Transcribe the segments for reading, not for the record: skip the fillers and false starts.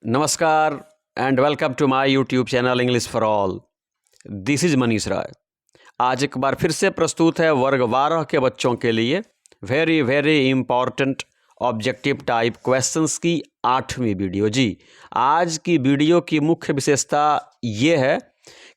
नमस्कार and welcome to my YouTube channel English for all. This is Manish Rai. आज एक बार फिर से प्रस्तुत है वर्ग 12 के बच्चों के लिए very very important objective type questions की 8वीं वीडियो। जी, आज की वीडियो की मुख्य विशेषता ये है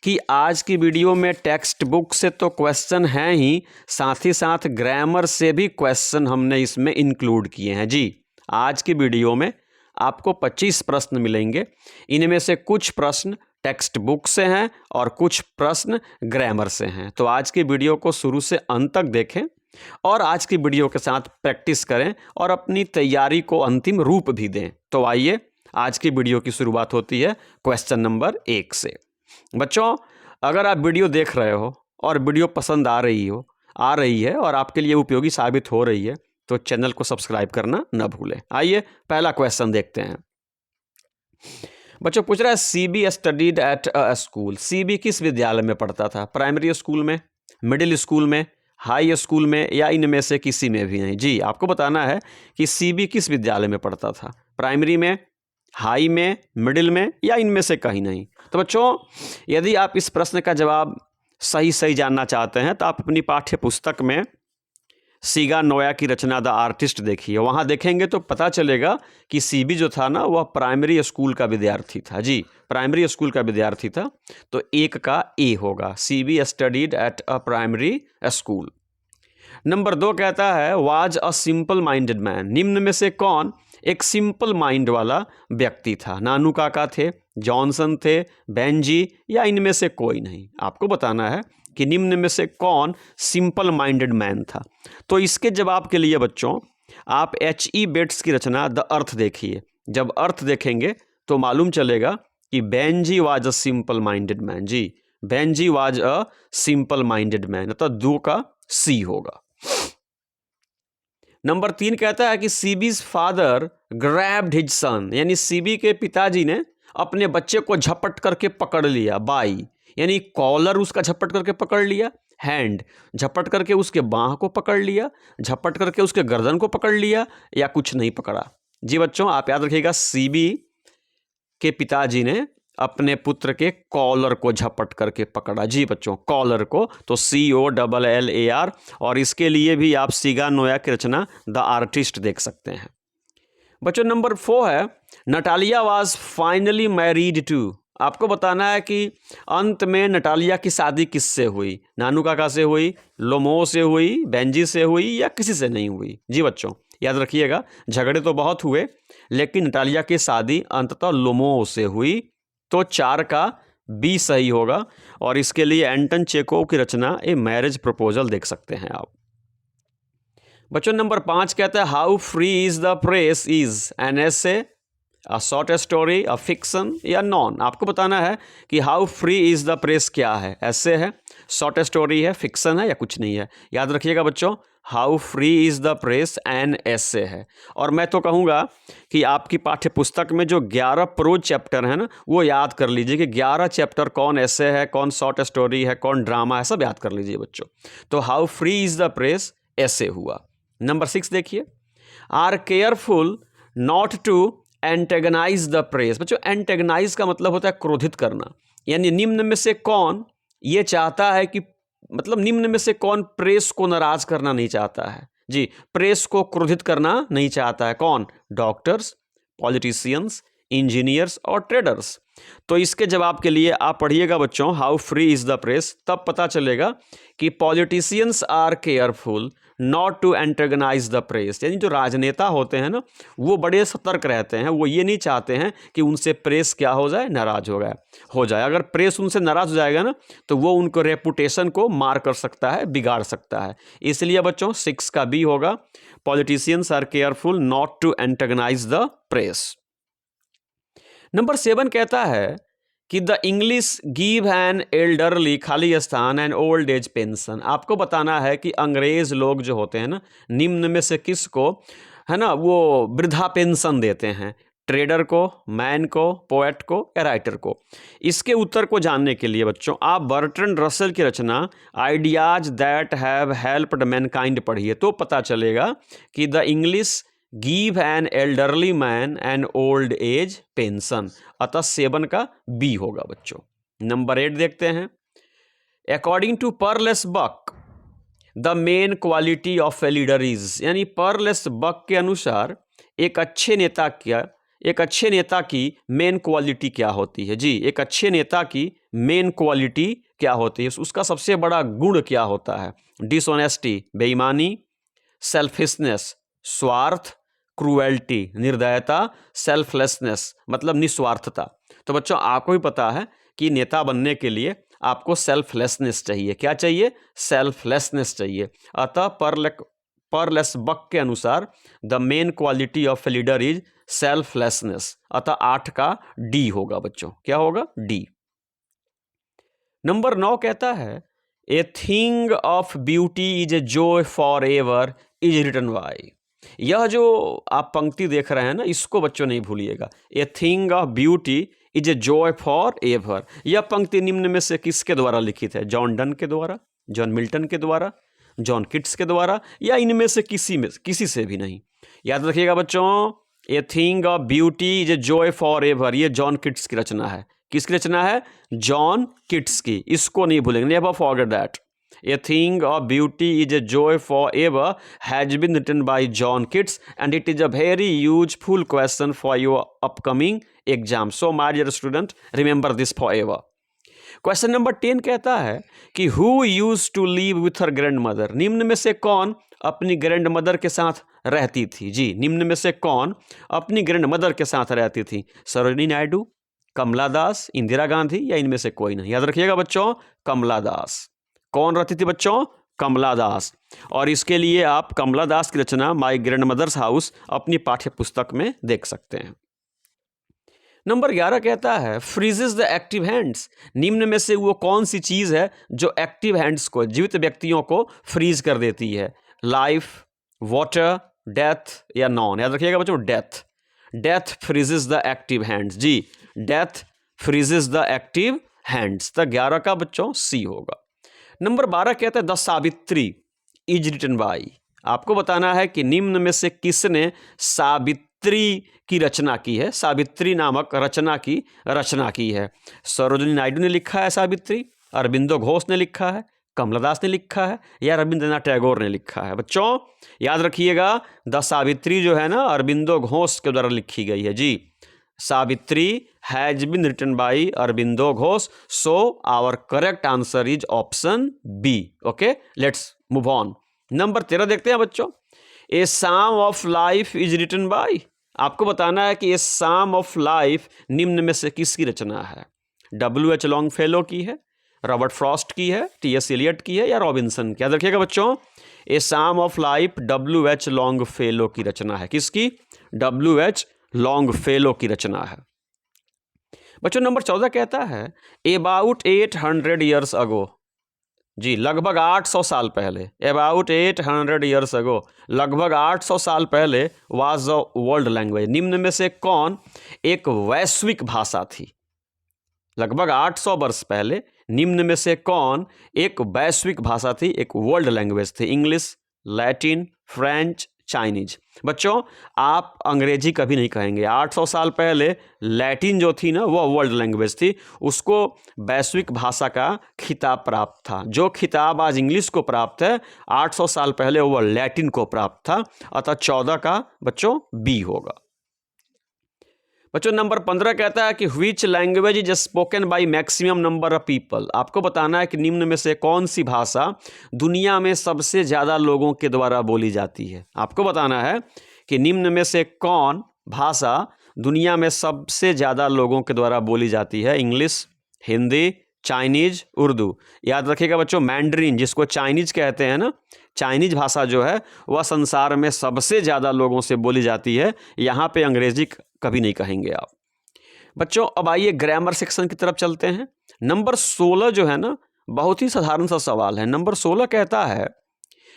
कि आज की वीडियो में टेक्स्ट बुक से तो क्वेश्चन हैं ही, साथ ही साथ ग्रामर से भी क्वेश्चन हमने इसमें इंक्लूड किए हैं। जी, आज की वीडियो में आपको 25 प्रश्न मिलेंगे। इनमें से कुछ प्रश्न टेक्स्ट बुक से हैं और कुछ प्रश्न ग्रामर से हैं। तो आज की वीडियो को शुरू से अंत तक देखें और आज की वीडियो के साथ प्रैक्टिस करें और अपनी तैयारी को अंतिम रूप भी दें। तो आइए, आज की वीडियो की शुरुआत होती है क्वेश्चन नंबर 1 से। बच्चों, अगर आप वीडियो देख रहे हो और वीडियो पसंद आ रही है और आपके लिए उपयोगी साबित हो रही है तो चैनल को सब्सक्राइब करना न भूलें। आइए पहला क्वेश्चन देखते हैं। बच्चों, पूछ रहा है CB studied at a school. CB किस विद्यालय में पढ़ता था? प्राइमरी स्कूल में, मिडिल स्कूल में, हाई स्कूल में या इनमें से किसी में भी नहीं। जी, आपको बताना है कि सीबी किस विद्यालय में पढ़ता था, प्राइमरी में, हाई में, मिडिल में या इनमें से कहीं नहीं। तो बच्चों, यदि आप इस प्रश्न का जवाब सही जानना चाहते हैं तो आप अपनी पाठ्य पुस्तक में सीगा नोया की रचना द आर्टिस्ट देखिए। वहाँ देखेंगे तो पता चलेगा कि सीबी जो था ना, वह प्राइमरी स्कूल का विद्यार्थी था। जी, प्राइमरी स्कूल का विद्यार्थी था। तो एक का ए होगा, CB studied at a primary school. Number 2 कहता है was a simple minded man. निम्न में से कौन एक सिंपल माइंड वाला व्यक्ति था? नानू काका थे, जॉनसन थे, बेंजी या इनमें से कोई नहीं। आपको बताना है कि निम्न में से कौन सिंपल माइंडेड मैन था। तो इसके जवाब के लिए बच्चों आप H.E. बेट्स की रचना द अर्थ देखिए। जब अर्थ देखेंगे तो मालूम चलेगा कि Benjy was a simple minded man. जी, Benjy was a simple minded man, तो 2 का सी होगा। नंबर 3 कहता है कि सीबीज फादर ग्रैब्ड हिज सन, यानी सीबी के पिताजी ने अपने बच्चे को झपट करके पकड़ लिया। बाई यानी कॉलर उसका झपट करके पकड़ लिया, हैंड झपट करके उसके बाह को पकड़ लिया, झपट करके उसके गर्दन को पकड़ लिया या कुछ नहीं पकड़ा। जी बच्चों, आप याद रखिएगा, सीबी के पिताजी ने अपने पुत्र के कॉलर को झपट करके पकड़ा। जी बच्चों, कॉलर को, तो COLLAR। और इसके लिए भी आप सीगा नोया की रचना द आर्टिस्ट देख सकते हैं। बच्चों, नंबर 4 है Natalia was finally married to. आपको बताना है कि अंत में नटालिया की शादी किससे हुई? नानू काका से हुई, लोमो से हुई, बेंजी से हुई या किसी से नहीं हुई? जी बच्चों, याद रखिएगा, झगड़े तो बहुत हुए लेकिन नटालिया की शादी अंततः लोमो से हुई। तो 4 का बी सही होगा। और इसके लिए एंटन चेकोव की रचना ए मैरिज प्रपोजल देख सकते हैं आप। बच्चों, नंबर 5 कहता है how free is the press is an essay, a short story, a fiction या नॉन। आपको बताना है कि how free is the press क्या है? ऐसे है, शॉर्ट स्टोरी है, फिक्शन है या कुछ नहीं है। याद रखिएगा बच्चों, how free is the press an essay है। और मैं तो कहूँगा कि आपकी पाठ्य पुस्तक में जो 11 प्रोज चैप्टर है ना, वो याद कर लीजिए कि 11 चैप्टर कौन ऐसे है, कौन शॉर्ट स्टोरी है, कौन ड्रामा है, सब याद कर लीजिए बच्चों। तो how free is the press essay हुआ। नंबर 6 देखिए, are careful not to antagonize the press. बच्चों, एंटेगनाइज का मतलब होता है क्रोधित करना, यानी निम्न में से कौन ये चाहता है कि, मतलब निम्न में से कौन प्रेस को नाराज करना नहीं चाहता है? जी, प्रेस को क्रोधित करना नहीं चाहता है। कौन? डॉक्टर्स, पॉलिटिशियंस, इंजीनियर्स और ट्रेडर्स। तो इसके जवाब के लिए आप पढ़िएगा बच्चों how free is the press, तब पता चलेगा कि politicians are careful not to antagonize the press. यानी जो राजनेता होते हैं ना, वो बड़े सतर्क रहते हैं, वो ये नहीं चाहते हैं कि उनसे प्रेस क्या हो जाए, नाराज हो जाए। अगर प्रेस उनसे नाराज हो जाएगा ना, तो वो उनको रेपुटेशन को मार कर सकता है, बिगाड़ सकता है। इसलिए बच्चों 6 का बी होगा, politicians are careful not to antagonize the press. Number 7 कहता है कि the English give an elderly, खाली स्थान, एन ओल्ड एज पेंशन। आपको बताना है कि अंग्रेज लोग जो होते हैं ना, निम्न में से किसको है ना वो वृद्धा पेंशन देते हैं? ट्रेडर को, मैन को, पोएट को या राइटर को? इसके उत्तर को जानने के लिए बच्चों आप बर्ट्रैंड रसेल की रचना ideas that have helped mankind पढ़िए, तो पता चलेगा कि the English give an elderly man an old age pension, अतः 7 का बी होगा बच्चों। नंबर 8 देखते हैं। According to Pearl S Buck the main quality of a leader is, यानी पर्लेस बक के अनुसार एक अच्छे नेता की मेन क्वालिटी क्या होती है जी। एक अच्छे नेता की मेन क्वालिटी क्या होती है, उसका सबसे बड़ा गुण क्या होता है। डिसऑनेस्टी बेईमानी, सेल्फिशनेस स्वार्थ, क्रूएल्टी निर्दयता, सेल्फलेसनेस मतलब निस्वार्थता। तो बच्चों आपको भी पता है कि नेता बनने के लिए आपको सेल्फलेसनेस चाहिए। क्या चाहिए? सेल्फलेसनेस चाहिए। अतः पर्लेस बक के अनुसार the main quality of a leader is selflessness, अतः 8 का डी होगा बच्चों। क्या होगा? डी। नंबर 9 कहता है a thing of beauty is a joy for ever is written by. यह जो आप पंक्ति देख रहे हैं ना, इसको बच्चों नहीं भूलिएगा। ए thing of beauty is a joy for ever, यह पंक्ति निम्न में से किसके द्वारा लिखित है? जॉन डन के द्वारा, जॉन मिल्टन के द्वारा, जॉन किट्स के द्वारा, या इनमें से किसी से भी नहीं। याद रखिएगा बच्चों, ए thing of beauty is a joy for ever, ये जॉन किट्स की रचना है। किसकी रचना है? जॉन किट्स की। इसको नहीं भूलेंगे, never forget that. A thing of beauty is a joy for ever has been written by John Keats and it is a very useful question for your upcoming exam. So my dear student, remember this for ever. Question number 10 कहता है कि who used to live with her grandmother. निम्न में से कौन अपनी grand mother के साथ रहती थी जी। निम्न में से कौन अपनी ग्रैंड मदर के साथ रहती थी? सरोजिनी नायडू, कमला दास, इंदिरा गांधी, या इनमें से कोई नहीं। याद रखिएगा बच्चों, कमला दास। कौन रहती थी बच्चों? कमला दास। और इसके लिए आप कमला दास की रचना माय ग्रैंड मदर्स हाउस अपनी पाठ्य पुस्तक में देख सकते हैं। नंबर 11 कहता है फ्रीजेस द एक्टिव हैंड्स। निम्न में से वो कौन सी चीज है जो एक्टिव हैंड्स को, जीवित व्यक्तियों को फ्रीज कर देती है? लाइफ, वाटर, डेथ, या नॉन। याद रखिएगा बच्चों, death. Death freezes the active hands जी। Death freezes the active hands. तो 11 का बच्चों सी होगा। नंबर 12 कहता है the Savitri is written by. आपको बताना है कि निम्न में से किसने सावित्री की रचना की है। सावित्री नामक रचना की है। सरोजिनी नायडू ने लिखा है सावित्री, अरबिंदो घोष ने लिखा है, कमला दास ने लिखा है, या रविंद्रनाथ टैगोर ने लिखा है? बच्चों याद रखिएगा, द सावित्री जो है ना, अरबिंदो घोष के द्वारा लिखी गई है जी। Savitri has been written by Aurobindo Ghosh. So our correct answer is option B. Okay, let's move on. Number 13 देखते हैं बच्चों। A psalm of life is written by. आपको बताना है कि ए साम ऑफ लाइफ निम्न में से किसकी रचना है? W.H. लॉन्गफेलो की है, रॉबर्ट फ्रॉस्ट की है, T.S. एलियट की है, या रॉबिन्सन की? याद रखिएगा बच्चों, a psalm of life W.H. Longfellow की रचना है। किसकी? W.H. लॉन्गफेलो की रचना है। बच्चों नंबर 14 कहता है अबाउट 800 ईयर्स अगो जी, लगभग 800 साल पहले। अबाउट 800 ईयर्स अगो, लगभग 800 साल पहले वाज अ वर्ल्ड लैंग्वेज। निम्न में से कौन एक वैश्विक भाषा थी? लगभग 800 वर्ष पहले निम्न में से कौन एक वैश्विक भाषा थी, एक वर्ल्ड लैंग्वेज थी? English, Latin, French, Chinese. बच्चों आप अंग्रेजी कभी नहीं कहेंगे। 800 साल पहले लैटिन जो थी ना, वह वर्ल्ड लैंग्वेज थी, उसको वैश्विक भाषा का खिताब प्राप्त था। जो खिताब आज इंग्लिश को प्राप्त है, 800 साल पहले वह लैटिन को प्राप्त था। अतः 14 का बच्चों बी होगा। बच्चों नंबर 15 कहता है कि which language is spoken by maximum number of people. आपको बताना है कि निम्न में से कौन सी भाषा दुनिया में सबसे ज़्यादा लोगों के द्वारा बोली जाती है। आपको बताना है कि निम्न में से कौन भाषा दुनिया में सबसे ज़्यादा लोगों के द्वारा बोली जाती है? English, Hindi, Chinese, Urdu. याद रखिएगा बच्चों, मैंड्रीन जिसको चाइनीज कहते हैं ना, चाइनीज भाषा जो है वह संसार में सबसे ज़्यादा लोगों से बोली जाती है। यहाँ पे अंग्रेजी कभी नहीं कहेंगे आप। बच्चों अब आइए ग्रामर सेक्शन की तरफ चलते हैं। नंबर 16 जो है ना, बहुत ही साधारण सा सवाल है। नंबर 16 कहता है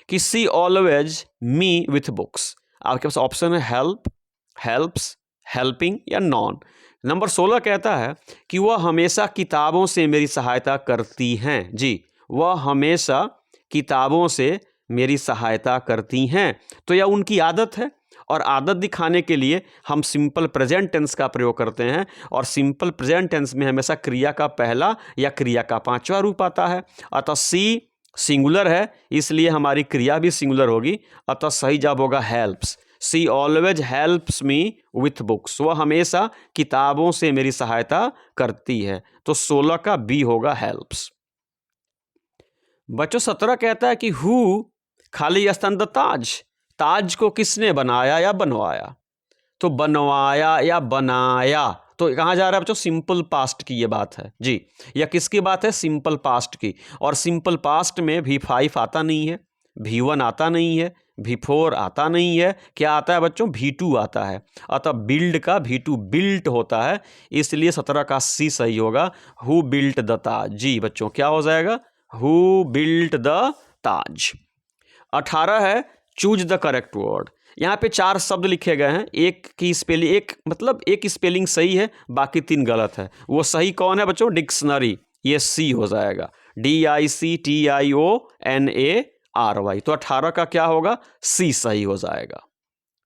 कि सी ऑलवेज मी विथ बुक्स। आपके पास ऑप्शन है हेल्प, हेल्प्स, हेल्पिंग, या नॉन। नंबर 16 कहता है कि वह हमेशा किताबों से मेरी सहायता करती हैं जी। वह हमेशा किताबों से मेरी सहायता करती हैं। तो यह उनकी आदत है, और आदत दिखाने के लिए हम सिंपल प्रेजेंट टेंस का प्रयोग करते हैं, और सिंपल प्रेजेंट टेंस में हमेशा क्रिया का पहला या क्रिया का पांचवा रूप आता है। अतः सी सिंगुलर है, इसलिए हमारी क्रिया भी सिंगुलर होगी। अतः सही जवाब होगा helps. She always helps me with books, वह हमेशा किताबों से मेरी सहायता करती है। तो 16 का बी होगा हेल्प्स। बच्चों 17 कहता है कि हु खाली स्थान द ताज, ताज को किसने बनाया या बनवाया। तो बनवाया या बनाया, तो कहाँ जा रहा है बच्चों, सिंपल पास्ट की ये बात है जी। या किसकी बात है, सिंपल पास्ट की। और सिंपल पास्ट में V5 आता नहीं है, V1 आता नहीं है, V4 आता नहीं है, क्या आता है बच्चों, V2 आता है। अतः बिल्ड का V2 बिल्ट होता है, इसलिए 17 का सी सही होगा, हु बिल्ट द ताज। जी बच्चों क्या हो जाएगा, हु बिल्ट द ताज। 18 है चूज द करेक्ट वर्ड। यहाँ पे 4 शब्द लिखे गए हैं, एक की स्पेलिंग, एक स्पेलिंग सही है, बाकी 3 गलत है। वो सही कौन है बच्चों, डिक्शनरी, ये सी हो जाएगा, DICTIONARY। तो 18 का क्या होगा, सी सही हो जाएगा।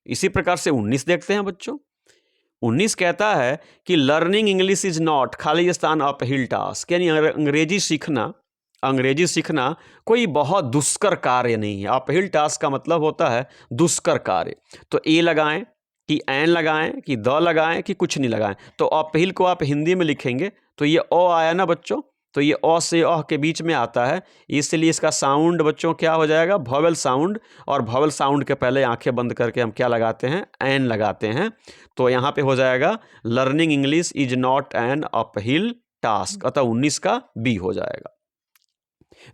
इसी प्रकार से 19 देखते हैं बच्चों। 19 कहता है कि लर्निंग इंग्लिश इज नॉट खाली स्थान अपहिल टास्क, यानी अंग्रेजी सीखना कोई बहुत दुष्कर कार्य नहीं है। अपहिल टास्क का मतलब होता है दुष्कर कार्य। तो ए लगाएं कि एन लगाएं कि द लगाएं कि कुछ नहीं लगाएं। तो अपहिल को आप हिंदी में लिखेंगे तो ये ओ आया ना बच्चों, तो ये ओ से अह के बीच में आता है, इसलिए इसका साउंड बच्चों क्या हो जाएगा, वॉवेल साउंड। और वॉवेल साउंड के पहले आंखें बंद करके हम क्या लगाते हैं, एन लगाते हैं। तो यहाँ पे हो जाएगा learning English is not an uphill task. अतः 19 का बी हो जाएगा।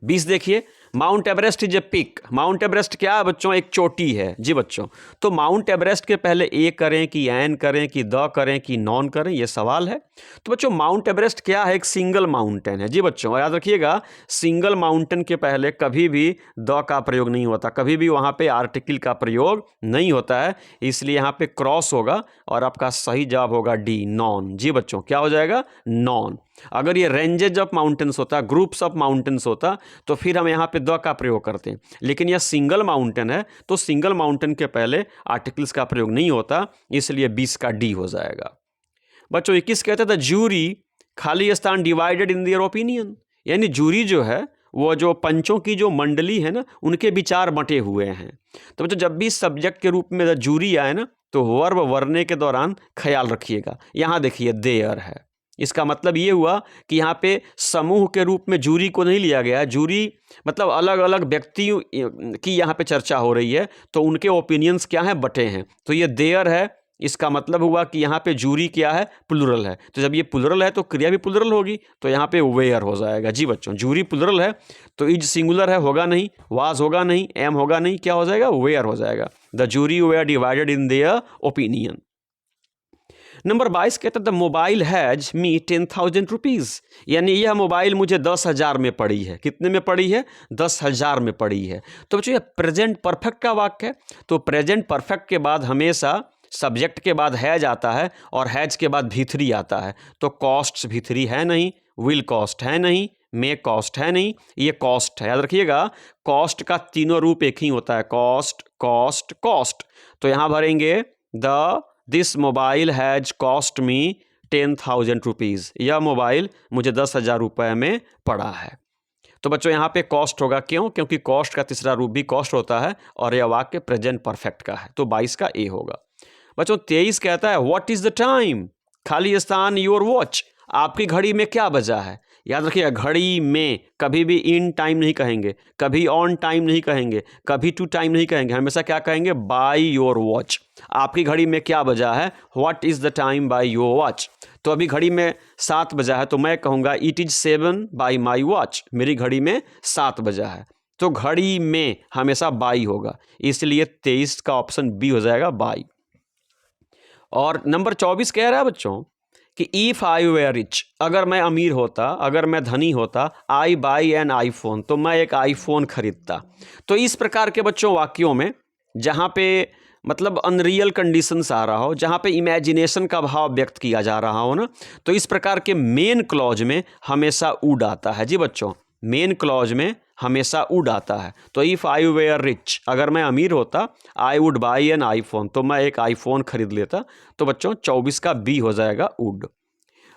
20 देखिए, Mount Everest is a peak. Mount Everest क्या है बच्चों, एक चोटी है जी बच्चों। तो माउंट एवरेस्ट के पहले ए करें कि एन करें कि द करें कि नॉन करें, ये सवाल है। तो बच्चों माउंट एवरेस्ट क्या है, एक सिंगल माउंटेन है जी बच्चों। याद रखिएगा, सिंगल माउंटेन के पहले कभी भी द का प्रयोग नहीं होता, कभी भी वहाँ पे आर्टिकल का प्रयोग नहीं होता है, इसलिए यहाँ पे क्रॉस होगा और आपका सही जवाब होगा डी, नॉन। जी बच्चों क्या हो जाएगा, नॉन। अगर ये रेंजेज ऑफ माउंटेन्स होता, ग्रुप्स ऑफ माउंटेन्स होता, तो फिर हम यहाँ पे द का प्रयोग करते हैं। लेकिन यह सिंगल माउंटेन है, तो सिंगल माउंटेन के पहले आर्टिकल्स का प्रयोग नहीं होता, इसलिए 20 का डी हो जाएगा। बच्चों 21 कहते थे जूरी खाली स्थान डिवाइडेड इन देयर ओपिनियन, यानी जूरी जो है वो जो पंचों की जो मंडली है ना, उनके विचार बंटे हुए हैं। तो बच्चों जब भी सब्जेक्ट के रूप में जूरी आए ना, तो वर्ब वर्णे के दौरान ख्याल रखिएगा। यहाँ देखिए देयर है, इसका मतलब ये हुआ कि यहाँ पे समूह के रूप में जूरी को नहीं लिया गया। जूरी मतलब अलग अलग व्यक्तियों की यहाँ पे चर्चा हो रही है, तो उनके ओपिनियंस क्या हैं, बटे हैं। तो ये देयर है, इसका मतलब हुआ कि यहाँ पे जूरी क्या है, प्लुरल है। तो जब ये प्लुरल है तो क्रिया भी प्लुरल होगी, तो यहाँ पे वेयर हो जाएगा। जी बच्चों जूरी प्लुरल है तो इज सिंगुलर है, होगा नहीं, वाज होगा नहीं, एम होगा नहीं, क्या हो जाएगा, वेयर हो जाएगा। The jury were divided in their opinion. Number 22 कहता है the mobile has me 10,000 rupees, यानी यह मोबाइल मुझे 10,000 में पड़ी है। कितने में पड़ी है, 10,000 में पड़ी है। तो बच्चों यह प्रेजेंट परफेक्ट का वाक्य है। तो प्रेजेंट परफेक्ट के बाद हमेशा सब्जेक्ट के बाद हैज आता है और हैज के बाद V3 आता है। तो कॉस्ट V3 है नहीं, विल कॉस्ट है नहीं, मे कॉस्ट है नहीं, ये कॉस्ट है। याद रखिएगा कॉस्ट का तीनों रूप एक ही होता है, कॉस्ट कॉस्ट कॉस्ट। तो यहाँ भरेंगे this mobile has cost me 10,000 rupees, यह मोबाइल मुझे 10,000 रुपये में पड़ा है। तो बच्चों यहाँ पे कॉस्ट होगा, क्यों, क्योंकि कॉस्ट का तीसरा रूप भी कॉस्ट होता है और यह वाक्य प्रेजेंट परफेक्ट का है। तो 22 का ए होगा। बच्चों 23 कहता है व्हाट इज द टाइम खाली स्थान योर वॉच, आपकी घड़ी में क्या बजा है। याद रखिएगा घड़ी में कभी भी इन टाइम नहीं कहेंगे, कभी ऑन टाइम नहीं कहेंगे, कभी टू टाइम नहीं कहेंगे, हमेशा क्या कहेंगे, बाय योर वॉच। आपकी घड़ी में क्या बजा है, what is the time by your watch. तो अभी घड़ी में 7 बजा है, तो मैं कहूँगा it is 7 bye my watch, मेरी घड़ी में 7 बजा है। तो घड़ी में हमेशा बाई होगा, इसलिए 23 का ऑप्शन बी हो जाएगा, बाई। और नंबर 24 कह रहा है बच्चों कि इफ़ आई वेयर रिच, अगर मैं अमीर होता, अगर मैं धनी होता, आई बाई एन आईफोन, तो मैं एक आईफोन खरीदता। तो इस प्रकार के बच्चों वाक्यों में जहाँ पे मतलब अनरियल कंडीशंस आ रहा हो, जहाँ पे इमेजिनेशन का भाव व्यक्त किया जा रहा हो ना, तो इस प्रकार के मेन क्लॉज में हमेशा वुड आता है। जी बच्चों मेन क्लॉज में हमेशा वुड आता है। तो इफ़ आई वेयर रिच, अगर मैं अमीर होता, I would buy an iPhone, तो मैं एक आईफोन खरीद लेता। तो बच्चों 24 का बी हो जाएगा वुड।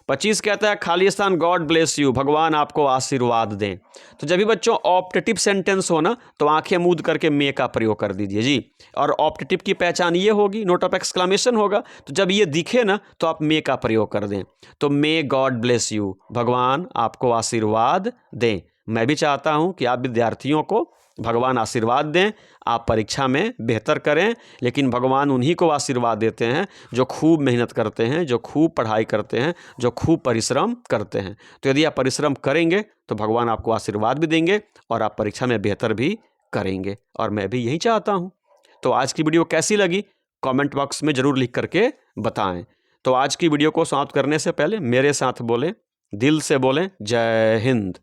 25 कहता है खाली स्थान गॉड ब्लेस यू, भगवान आपको आशीर्वाद दें। तो जब भी बच्चों ऑप्टेटिव सेंटेंस हो ना, तो आंखें मूंद करके मे का प्रयोग कर दीजिए जी। और ऑप्टेटिव की पहचान ये होगी, नोट ऑफ एक्सक्लेमेशन होगा। तो जब ये दिखे ना, तो आप मे का प्रयोग कर दें। तो मे गॉड ब्लेस यू, भगवान आपको आशीर्वाद दें। मैं भी चाहता हूं कि आप विद्यार्थियों को भगवान आशीर्वाद दें, आप परीक्षा में बेहतर करें। लेकिन भगवान उन्हीं को आशीर्वाद देते हैं जो खूब मेहनत करते हैं, जो खूब पढ़ाई करते हैं, जो खूब परिश्रम करते हैं। तो यदि आप परिश्रम करेंगे तो भगवान आपको आशीर्वाद भी देंगे और आप परीक्षा में बेहतर भी करेंगे। और मैं भी यही चाहता हूँ। तो आज की वीडियो कैसी लगी कमेंट बॉक्स में ज़रूर लिख करके बताएं। तो आज की वीडियो को समाप्त करने से पहले मेरे साथ बोलें, दिल से बोलें, जय हिंद।